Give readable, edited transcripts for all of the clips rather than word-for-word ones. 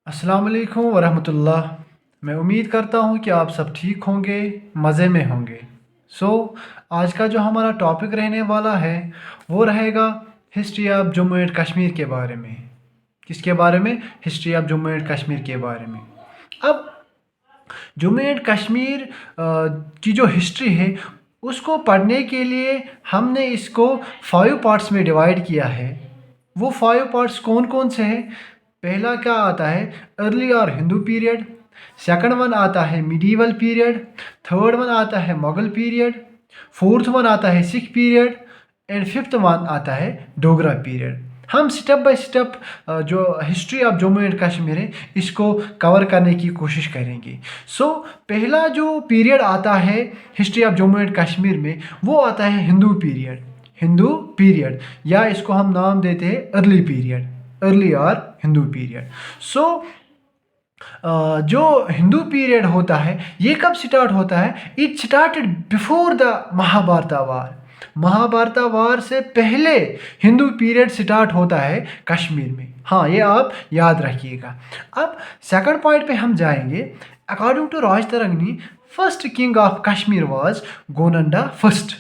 अस्सलाम वालेकुम वरहमतुल्लाह। मैं उम्मीद करता हूँ कि आप सब ठीक होंगे, मज़े में होंगे। सो आज का जो हमारा टॉपिक रहने वाला है वो रहेगा history of Jammu and Kashmir के बारे में। किसके बारे में? History of Jammu and Kashmir के बारे में। अब जम्मू एंड कश्मीर की जो हिस्ट्री है उसको पढ़ने के लिए हमने इसको 5 पार्ट्स में डिवाइड किया है। वो 5 पार्ट्स कौन कौन से हैं? पहला क्या आता है? अर्ली और हिंदू पीरियड। सेकंड वन आता है मिडीवल पीरियड। थर्ड वन आता है मुगल पीरियड। फोर्थ वन आता है Sikh period. And fifth one आता है डोगरा पीरियड। हम स्टेप बाय स्टेप जो history of Jammu and Kashmir है इसको कवर करने की कोशिश करेंगे। पहला जो पीरियड आता है history of Jammu and Kashmir में वो आता है हिंदू पीरियड। हिंदू पीरियड या इसको हम नाम देते हैं अर्ली पीरियड, अर्ली और हिंदू पीरियड। जो हिंदू पीरियड होता है ये कब स्टार्ट होता है? It started before the Mahabharata war. Mahabharata war से पहले हिंदू पीरियड स्टार्ट होता है कश्मीर में। हाँ, ये आप याद रखिएगा। अब सेकंड पॉइंट पे हम जाएंगे। According to Raj Tarangini, first king of Kashmir was Gonanda first.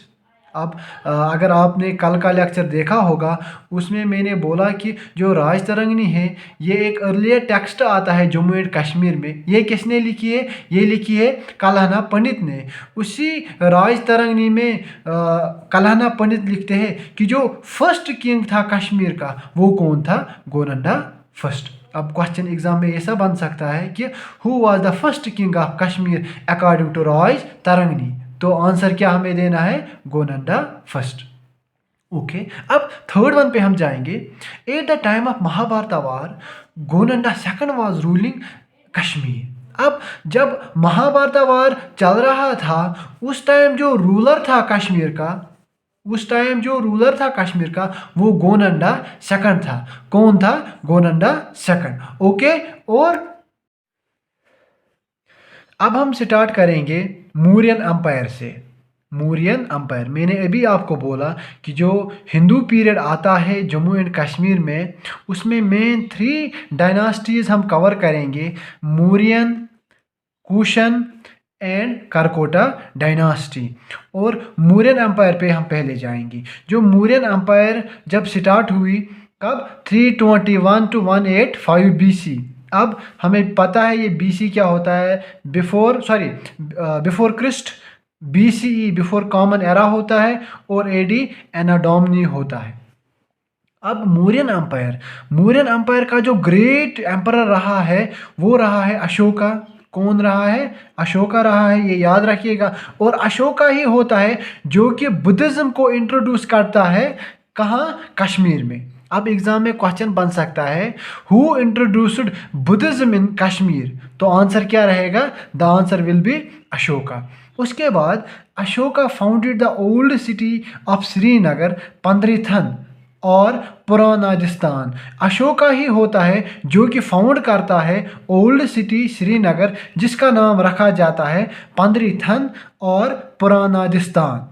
अब अगर आपने कल का लेक्चर देखा होगा उसमें मैंने बोला कि जो राज तरंगनी है ये एक अर्लियर टेक्स्ट आता है जम्मू एंड कश्मीर में। ये किसने लिखी है? ये लिखी है कल्हना पंडित ने। उसी राज तरंगनी में कल्हना पंडित लिखते हैं कि जो फर्स्ट किंग था कश्मीर का वो कौन था? गोनंडा फर्स्ट। अब क्वेश्चन एग्जाम में ऐसा बन सकता है कि who was the first king of Kashmir according to Raj Tarangini? तो आंसर क्या हमें देना है? गोनंडा फर्स्ट। ओके, अब थर्ड वन पे हम जाएंगे। At the time of Mahabharata war Gonanda second was ruling Kashmir. अब जब महाभारत वार चल रहा था उस टाइम जो रूलर था कश्मीर का, वो गोनंदा सेकंड था। कौन था? गोनंदा सेकंड। ओके, और अब हम स्टार्ट करेंगे मौर्यन अंपायर से। मौर्यन अंपायर, मैंने अभी आपको बोला कि जो हिंदू पीरियड आता है जम्मू एंड कश्मीर में उसमें मेन 3 डायनास्टीज हम कवर करेंगे। Mauryan, cushion and Karkota dynasty. और मौर्यन अंपायर पे हम पहले जाएंगे। जो मौर्यन अंपायर जब स्टार्ट हुई कब? 321 to 185 BC। अब हमें पता है ये BC क्या होता है? Before Christ. BCE before common era होता है और AD एनाडोमनी होता है। अब मौर्यन अंपायर का जो ग्रेट एम्परर रहा है वो रहा है अशोका। कौन रहा है? अशोका रहा है, ये याद रखिएगा। और अशोका ही होता है जो कि बुद्धिज्म को इंट्रोड्यूस करता है। कहाँ? कश्मीर में। अब एग्जाम में क्वेश्चन बन सकता है who introduced Buddhism in Kashmir? तो आंसर क्या रहेगा? The answer will be Ashoka. उसके बाद Ashoka founded the old city of Srinagar, Pandrethan और पुरानाजिस्तान। अशोका ही होता है जो कि फाउंड करता है ओल्ड सिटी श्रीनगर जिसका नाम रखा जाता है पंद्रिथन और पुरानाजिस्तान।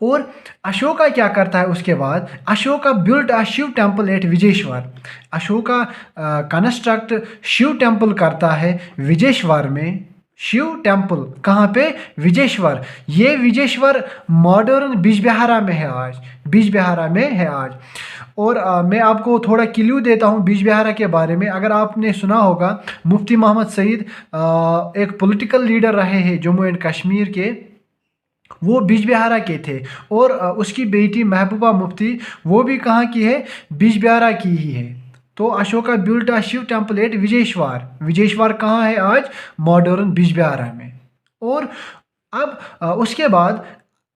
और अशोका क्या करता है उसके बाद? Ashoka built a Shiva temple at Vijeshwar. Ashoka construct Shiva temple करता है विजेश्वर में। शिव टेम्पल कहाँ पे? विजेश्वर। ये विजेश्वर मॉडर्न बिजबिहारा में है आज। बिजबिहारा में है आज। और मैं आपको थोड़ा क्लू देता हूँ बिजबिहारा के बारे में। अगर आपने सुना होगा मुफ्ती मोहम्मद सईद एक पॉलिटिकल लीडर रहे हैं जम्मू एंड कश्मीर के, वो बिजबिहारा के थे। और उसकी बेटी महबूबा मुफ्ती वो भी कहाँ की है? बिजबिहारा की ही है। तो Ashoka built a Shiva temple at Vijeshwar. Vijeshwar कहाँ है आज? मॉडर्न बिजबिहारा में। और अब उसके बाद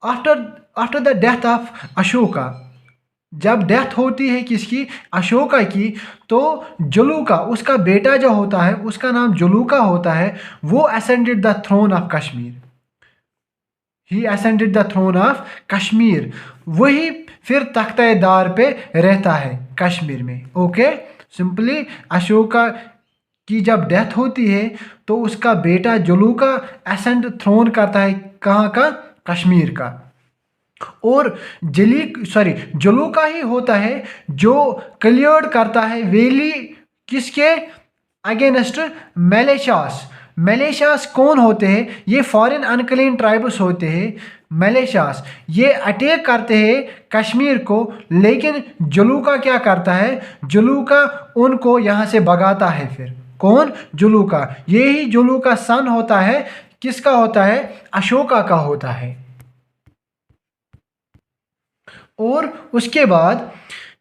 after the death of Ashoka, जब डेथ होती है किसकी? अशोका की, तो जलूका उसका बेटा जो होता है उसका नाम जलूका होता है, वो ascended the throne of Kashmir. He ascended the throne of Kashmir. वही फिर तख्तादार पे रहता है कश्मीर में। ओके, सिंपली अशोका की जब डेथ होती है तो उसका बेटा जलूका असेंड थ्रोन करता है कहाँ का? कश्मीर का। और जलूका ही होता है जो क्लियर करता है वैली किसके? अगेंस्ट मलेशियास। मलेशियास कौन होते हैं? ये फॉरेन अनक्लीन ट्राइब्स होते हैं मलेशियास। ये अटैक करते हैं कश्मीर को, लेकिन जलूका क्या करता है? जलूका उनको यहाँ से भगाता है। फिर कौन? जलूका। ये ही जलूका सन होता है, किसका होता है? अशोका का होता है। और उसके बाद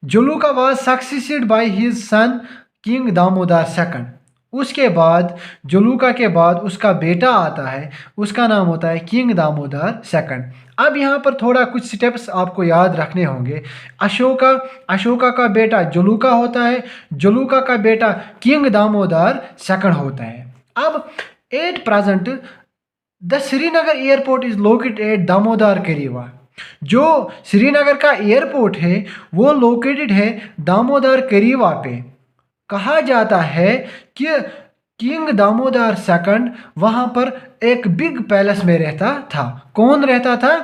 Jaluka was succeeded by his son king Damodar second. उसके बाद जलूका के बाद उसका बेटा आता है, उसका नाम होता है किंग दामोदर सेकंड। अब यहाँ पर थोड़ा कुछ स्टेप्स आपको याद रखने होंगे। अशोका, अशोका का बेटा जलूका होता है, जलूका का बेटा किंग दामोदर सेकंड होता है। अब at present the Srinagar airport is located at Damodar Kareewa. जो श्रीनगर का एयरपोर्ट है वो लोकेटेड है दामोदर करीवा पे। कहा जाता है कि किंग दामोदर सेकंड वहाँ पर एक बिग पैलेस में रहता था। कौन रहता था?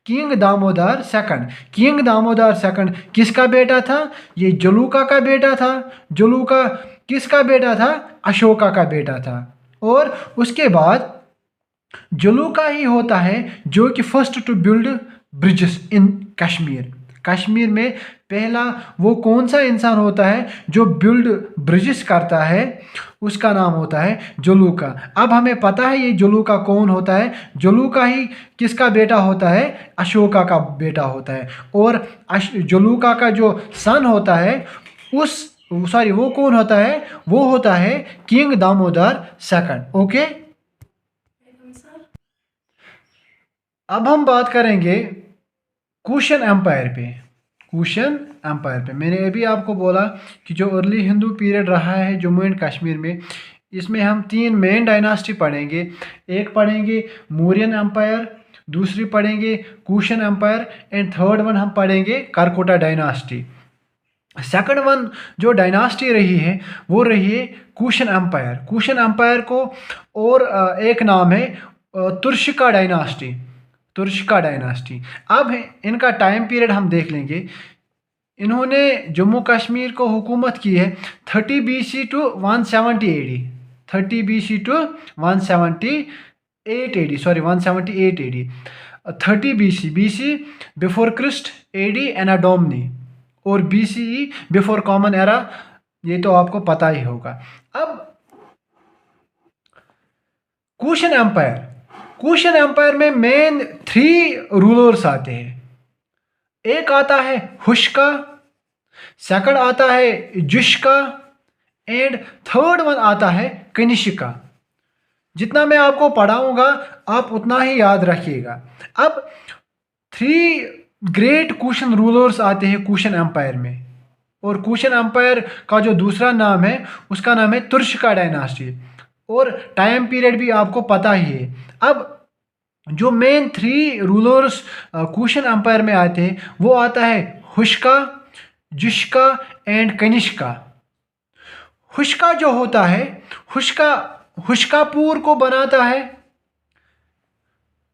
King Damodar second. King Damodar second किसका बेटा था? ये जलूका का बेटा था। जलूका किसका बेटा था? अशोका का बेटा था। और उसके बाद जलूका ही होता है जो कि फर्स्ट टू बिल्ड ब्रिजेस इन कश्मीर। कश्मीर में पहला वो कौन सा इंसान होता है जो बिल्ड ब्रिजेस करता है? उसका नाम होता है जलूका। अब हमें पता है ये जलूका कौन होता है। जलूका ही किसका बेटा होता है? अशोका का बेटा होता है। और जलूका का जो सन होता है वो कौन होता है? वो होता है किंग दामोदर सेकंड। ओके, अब हम बात करेंगे कुशन एम्पायर पे। कुशन एम्पायर पे मैंने अभी आपको बोला कि जो अर्ली हिंदू पीरियड रहा है जम्मू एंड कश्मीर में, इसमें हम 3 मेन डायनास्टी पढ़ेंगे। एक पढ़ेंगे मौर्यन एम्पायर, दूसरी पढ़ेंगे Kushan empire, and third one हम पढ़ेंगे करकोटा डायनास्टी। सेकंड वन जो डायनास्टी रही है वो रही है कुशन एम्पायर। कुशन एम्पायर को और एक नाम है तुर्शिका डायनास्टी। तुर्शिका डायनास्टी। अब इनका टाइम पीरियड हम देख लेंगे। इन्होंने जम्मू कश्मीर को हुकूमत की है 30 BC to 170 AD। 30 BC to 178 AD, sorry 178 AD। 30 BC before Christ, AD anno Domini, और BCE बिफोर कॉमन एरा। ये तो आपको पता ही होगा। अब कुशन एम्पायर, कुशन एम्पायर में मेन 3 रूलर्स आते हैं। एक आता है हुशका, सेकंड आता है जुशका, एंड थर्ड वन आता है कनिष्का। जितना मैं आपको पढ़ाऊंगा आप उतना ही याद रखिएगा। अब 3 ग्रेट कुशन रूलर्स आते हैं कुशन एम्पायर में, और कुशन एम्पायर का जो दूसरा नाम है उसका नाम है तुर्शिका डायनास्टी, और टाइम पीरियड भी आपको पता ही है। अब जो मेन 3 रूलर्स कुशन एम्पायर में आते हैं वो आता है हुशका, जुशका एंड कनिष्का। हुशका जो होता है, हुशकापुर को बनाता है।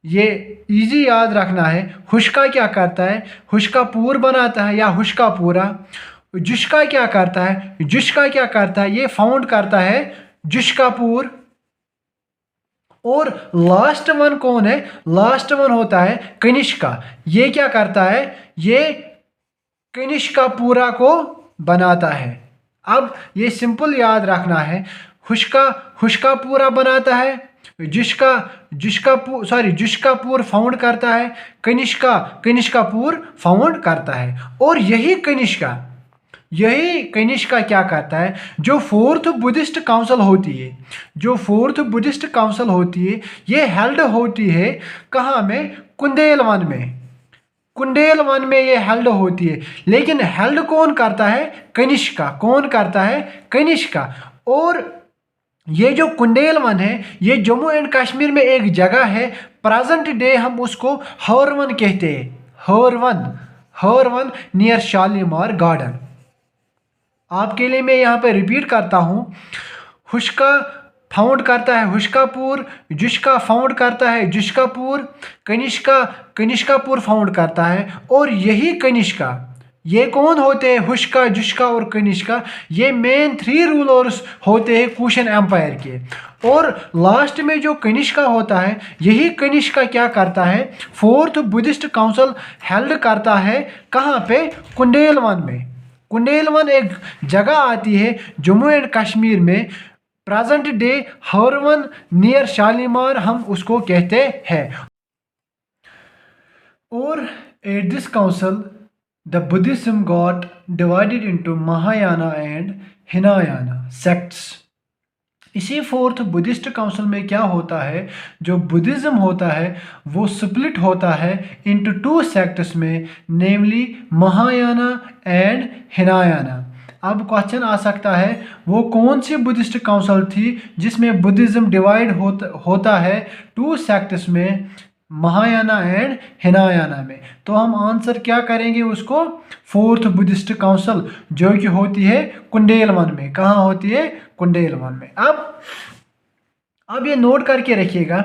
ये इजी याद रखना है। हुशका क्या करता है? हुशकापुर बनाता है या हुशकापुरा। जुशका क्या करता है? जुशका क्या करता है? ये फाउंड करता है जुशकापुर। और लास्ट वन कौन है? लास्ट वन होता है कनिष्का। ये क्या करता है? ये कनिष्कापुरा को बनाता है। अब ये सिंपल याद रखना है। हुशकापुरा बनाता है, जुशकापुर फाउंड करता है, कनिष्कापुर फाउंड करता है। और यही कनिष्का क्या करता है? जो 4th बुद्धिस्ट काउंसिल होती है, जो 4th बुद्धिस्ट काउंसिल होती है, ये हेल्ड होती है कहाँ में? कुंदेलवन में। कुंडेलवन में ये हेल्ड होती है। लेकिन हेल्ड कौन करता है? कनिष्का। कौन करता है? कनिष्का। और ये जो कुंडेलवन है ये जम्मू एंड कश्मीर में एक जगह है। प्रेजेंट डे हम उसको हरवन कहते हैं। Harvan near Shalimar garden. आपके लिए मैं यहाँ पे रिपीट करता हूँ। हुशका फाउंड करता है हुशकापुर, जुशका फाउंड करता है जुशकापुर, कनिष्कापुर फाउंड करता है। और यही ये कौन होते हैं? हुष्का, जुष्का और कनिष्का। ये मेन 3 रूलर्स होते हैं कुशन एम्पायर के। और लास्ट में जो कनिष्का होता है, यही कनिष्का क्या करता है? 4th बुद्धिस्ट काउंसिल हेल्ड करता है। कहाँ पे? कुंडेलवन में। कुंडेलवन एक जगह आती है जम्मू एंड कश्मीर में, present day Harvan near Shalimar हम उसको कहते हैं। और at this council the Buddhism got divided into Mahayana and Hinayana sects। इसी 4th बुद्धिस्ट काउंसिल में क्या होता है? जो बुद्धिज़्म होता है वो स्प्लिट होता है इनटू 2 सेक्ट्स में, नेमली महायाना एंड हिनायाना। अब क्वेश्चन आ सकता है वो कौन सी बुद्धिस्ट काउंसिल थी जिसमें बुद्धिज़्म डिवाइड होता है 2 सेक्ट्स में, महायाना एंड हिनायाना में? तो हम आंसर क्या करेंगे उसको? 4th बुद्धिस्ट काउंसिल, जो कि होती है कुंडेलवन में। कहाँ होती है? कुंडेलवन में। अब ये नोट करके रखिएगा,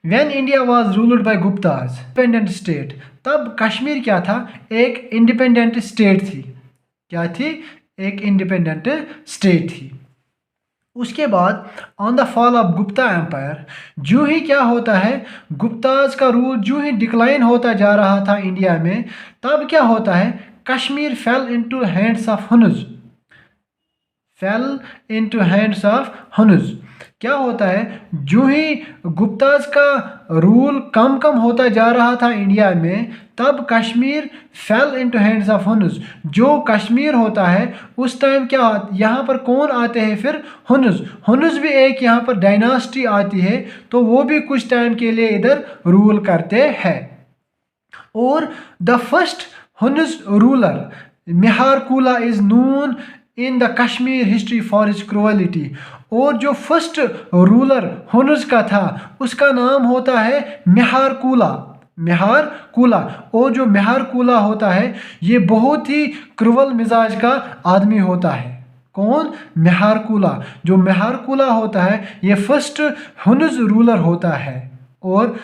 when India was ruled by Gupta's independent state, तब कश्मीर क्या था? एक इंडिपेंडेंट स्टेट थी। क्या थी? एक इंडिपेंडेंट स्टेट थी। उसके बाद on the fall of Gupta empire, जो ही क्या होता है, गुप्ताज का रूल जो ही डिक्लाइन होता जा रहा था इंडिया में, तब क्या होता है? Kashmir fell into hands of Huns. Fell into hands of Huns. क्या होता है? जो ही गुप्ताज का रूल कम कम होता जा रहा था इंडिया में, तब Kashmir fell into hands of Huns. जो कश्मीर होता है उस टाइम क्या यहाँ पर कौन आते हैं फिर? हुनुज। हुनुज भी एक यहाँ पर डायनास्टी आती है, तो वो भी कुछ टाइम के लिए इधर रूल करते हैं। और the first Huns ruler Mihirakula is known in the Kashmir history for his cruelty. और जो फर्स्ट रूलर हुनुज का था उसका नाम होता है मेहरकुला। मेहरकुला। और जो मेहरकुला होता है ये बहुत ही क्रूवल मिजाज का आदमी होता है। कौन? मेहरकुला। जो मेहरकुला होता है ये फर्स्ट हुनुज रूलर होता है। और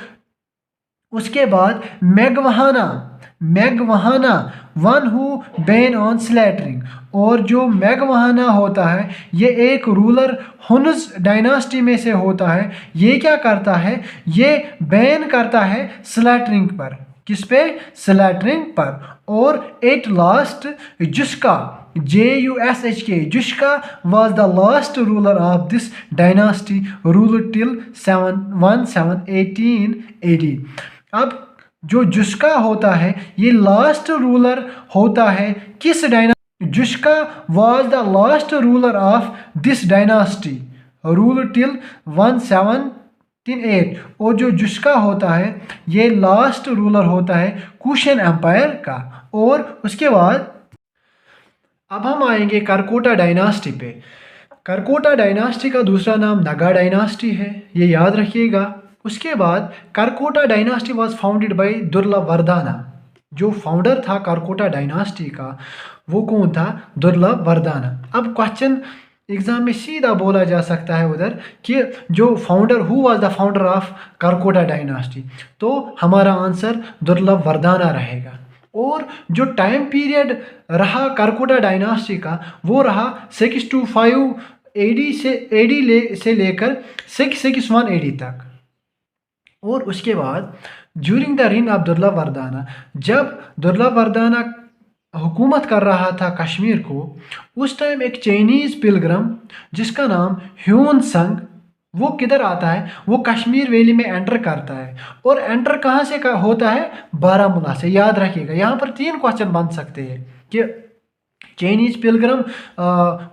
उसके बाद मेघवहाना, मेघवहाना वन हु बैन ऑन स्लैटरिंग। और जो मेघवहाना होता है ये एक रूलर हुनुज डायनास्टी में से होता है। ये क्या करता है? ये बैन करता है स्लैटरिंग पर। किस पे? स्लैटरिंग पर। और at last Jushka, JUSHK, Jushka was the last ruler of this dynasty, ruled till 1718 AD। अब जो जुस्का होता है ये लास्ट रूलर होता है किस dynasty? Jushka was the last ruler of this dynasty, rule till 1718। और जो जुस्का होता है ये लास्ट रूलर होता है कुशन एम्पायर का। और उसके बाद अब हम आएंगे करकोटा डायनास्टी पे। करकोटा डायनास्टी का दूसरा नाम नगा डायनास्टी है, ये याद रखिएगा। उसके बाद Karkota dynasty was founded by Durlabhavardhana. जो फाउंडर था करकोटा डायनास्टी का वो कौन था? दुर्लभवर्धना। अब क्वेश्चन एग्जाम में सीधा बोला जा सकता है उधर कि जो founder, who was the founder of Karkota dynasty, तो हमारा आंसर दुर्लभवर्धना रहेगा। और जो टाइम पीरियड रहा करकोटा डायनास्टी का वो रहा 625 AD से लेकर 661 AD तक। और उसके बाद ज्यूरिंग द रेन ऑफ दुर्लभवर्धना, जब दुर्लभवर्धना हुकूमत कर रहा था कश्मीर को, उस टाइम एक चाइनीज़ पिलग्रम जिसका नाम ह्यून संग, वो किधर आता है? वो कश्मीर वैली में एंटर करता है। और एंटर कहाँ से होता है? बारामूला से। याद रखिएगा, यहाँ पर 3 क्वेश्चन बन सकते हैं कि चाइनीज़ पिलग्रम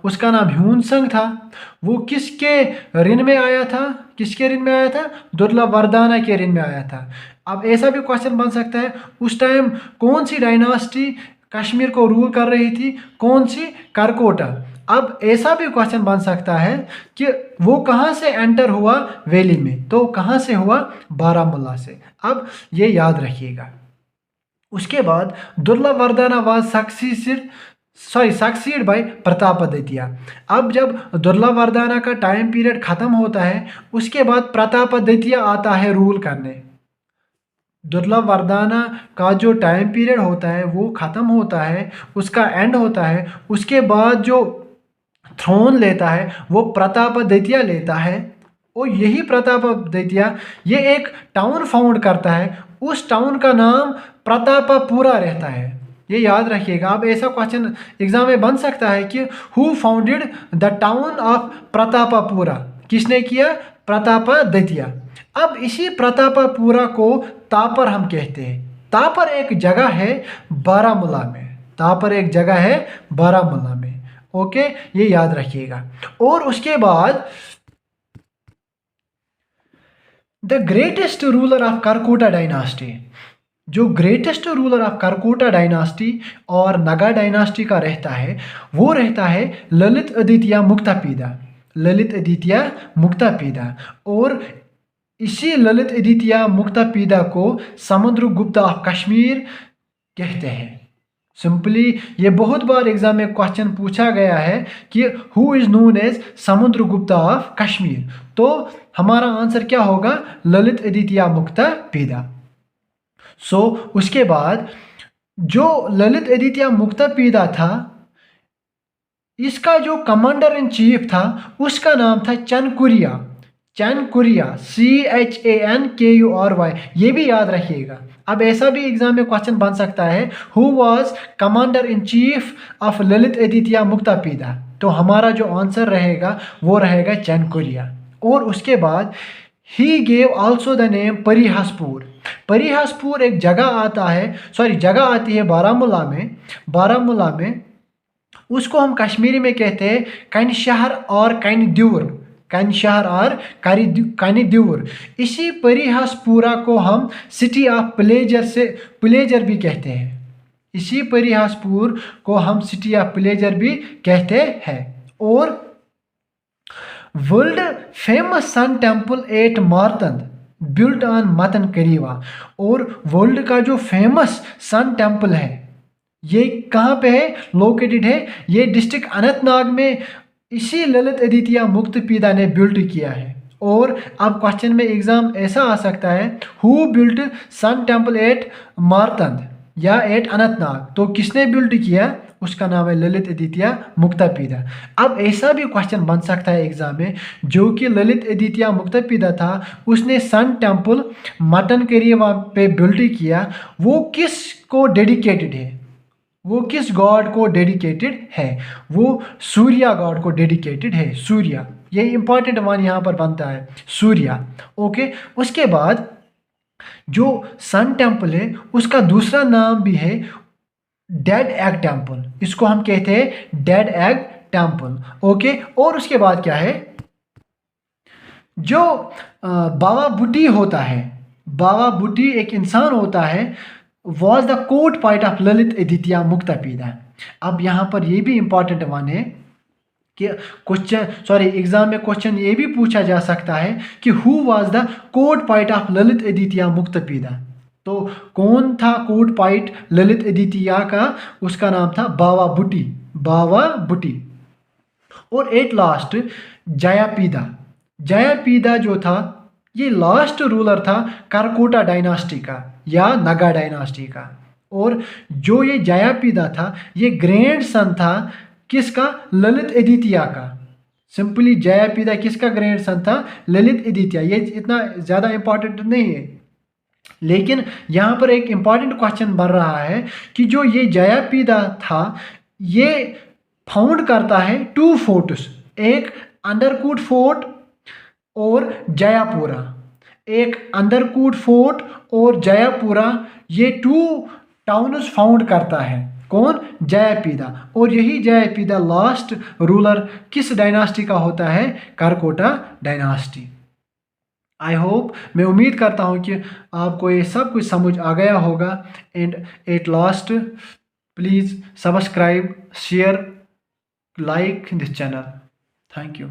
उसका नाम ह्यून संग था, वो किसके ऋण में आया था? किसके ऋण में आया था? दुर्लभवर्धना के ऋण में आया था। अब ऐसा भी क्वेश्चन बन सकता है उस टाइम कौन सी डायनास्टी कश्मीर को रूल कर रही थी? कौन सी? करकोटा। अब ऐसा भी क्वेश्चन बन सकता है कि वो कहाँ से एंटर हुआ वैली में? तो कहाँ से हुआ? बारामूला से। अब ये याद रखिएगा। उसके बाद दुर्लभवर्धना वाज सक्सीड बाय प्रतापादित्य। अब जब दुर्लभवर्धना का टाइम पीरियड खत्म होता है उसके बाद प्रतापादित्य आता है रूल करने। दुर्लभवर्धना का जो टाइम पीरियड होता है वो ख़त्म होता है, उसका एंड होता है। उसके बाद जो थ्रोन लेता है वो प्रतापदित्य लेता है, और यही प्रतापदित्य ये एक टाउन फाउंड करता है, उस टाउन का नाम प्रतापपुरा रहता है। ये याद रखिएगा। अब ऐसा क्वेश्चन एग्जाम में बन सकता है कि who founded the town of Pratappura, किसने किया? प्रतापदित्य। अब इसी प्रतापपुरा को तापर हम कहते हैं। तापर एक जगह है बारामूला में, तापर एक जगह है बारामूला में। ओके, ये याद रखिएगा। और उसके बाद the greatest ruler of Karkota dynasty, जो greatest ruler of Karkota dynasty और नगा डायनास्टी का रहता है वो रहता है ललित आदित्य मुक्तापिदा, ललित आदित्य मुक्तापिदा। और इसी ललित आदित्य मुक्तापिदा को समुद्रगुप्त ऑफ कश्मीर कहते हैं। सिंपली ये बहुत बार एग्जाम में क्वेश्चन पूछा गया है कि who is known as Samudragupta of Kashmir, तो हमारा आंसर क्या होगा? ललित आदित्य मुक्तापिदा। सो उसके बाद जो ललित आदित्य मुक्तापिदा था, इसका जो कमांडर इन चीफ था उसका नाम था चनकुरिया, चनकुरिया, CHANKURY, ये भी याद रखिएगा। अब ऐसा भी एग्जाम में क्वेश्चन बन सकता है who was commander in chief of Lalit Aditya Muktapida, तो हमारा जो आंसर रहेगा वो रहेगा चनकुरिया। और उसके बाद he gave also the name Parihaspur. Parihaspur एक जगह आता है, जगह आती है बारामूला में, बारामूला में उसको हम कश्मीरी में कहते हैं कनशहर और कनद्यूर, कनशहर और कनद्यूर। इसी परिहासपुरा को हम सिटी ऑफ प्लेजर भी कहते हैं, इसी परिहासपुर को हम सिटी ऑफ प्लेजर भी कहते हैं। और world famous sun temple at Martand built on Mattan Kareewa, और वर्ल्ड का जो फेमस सन टेम्पल है ये कहाँ पे है? लोकेटेड है ये डिस्ट्रिक्ट अनंतनाग में, इसी ललित आदित्य मुक्तापिदा ने बिल्ट किया है। और अब क्वेश्चन में एग्जाम ऐसा आ सकता है who built sun temple at Martand या एट अनंतनाग, तो किसने बिल्ट किया? उसका नाम है ललित आदित्य मुक्तापिदा। अब ऐसा भी क्वेश्चन बन सकता है एग्जाम में, जो कि ललित आदित्य मुक्तापिदा था उसने सन टेम्पल मटन करीवा पे बिल्ट किया, वो किस को डेडिकेटेड है? वो किस गॉड को डेडिकेटेड है? वो सूर्या गॉड को डेडिकेटेड है, सूर्या। ये इंपॉर्टेंट वन यहाँ पर बनता है, सूर्या। ओके, उसके बाद जो सन टेम्पल है उसका दूसरा नाम भी है डेड एग टेम्पल, इसको हम कहते हैं डेड एग टेम्पल। ओके, और उसके बाद क्या है? जो बाबा बुट्टी होता है, बाबा बुट्टी एक इंसान होता है, was the court poet of Lalit Aditya Muktapida. अब यहाँ पर ये भी इंपॉर्टेंट वन है कि एग्जाम में क्वेश्चन ये भी पूछा जा सकता है कि who was the court poet of Lalit Aditya Muktapida, तो कौन था कोट पॉइंट ललित आदित्य का? उसका नाम था बाबा बुट्टी, बाबा बुट्टी। और एट लास्ट जयापीदा, जयापीदा जो था ये लास्ट रूलर था करकोटा डायनास्टी का या नगा डायनास्टी का। और जो ये जयापीदा था ये ग्रैंड सन था किसका? ललित आदित्य का। सिंपली जयापीदा किसका ग्रैंड सन था? ललित आदित्य। ये इतना ज़्यादा इंपॉर्टेंट नहीं है, लेकिन यहाँ पर एक इंपॉर्टेंट क्वेश्चन बन रहा है कि जो ये जयापीदा था ये फाउंड करता है 2 फोर्ट्स, एक अंडरकूट फोर्ट और जयापुरा, एक अंडरकूट फोर्ट और जयापुरा, ये 2 टाउन्स फाउंड करता है। कौन? जयापीदा। और यही जयापीदा लास्ट रूलर किस डायनास्टी का होता है? करकोटा डायनास्टी। आई होप, मैं उम्मीद करता हूँ कि आपको ये सब कुछ समझ आ गया होगा। And at last please subscribe, share, like this channel. Thank you.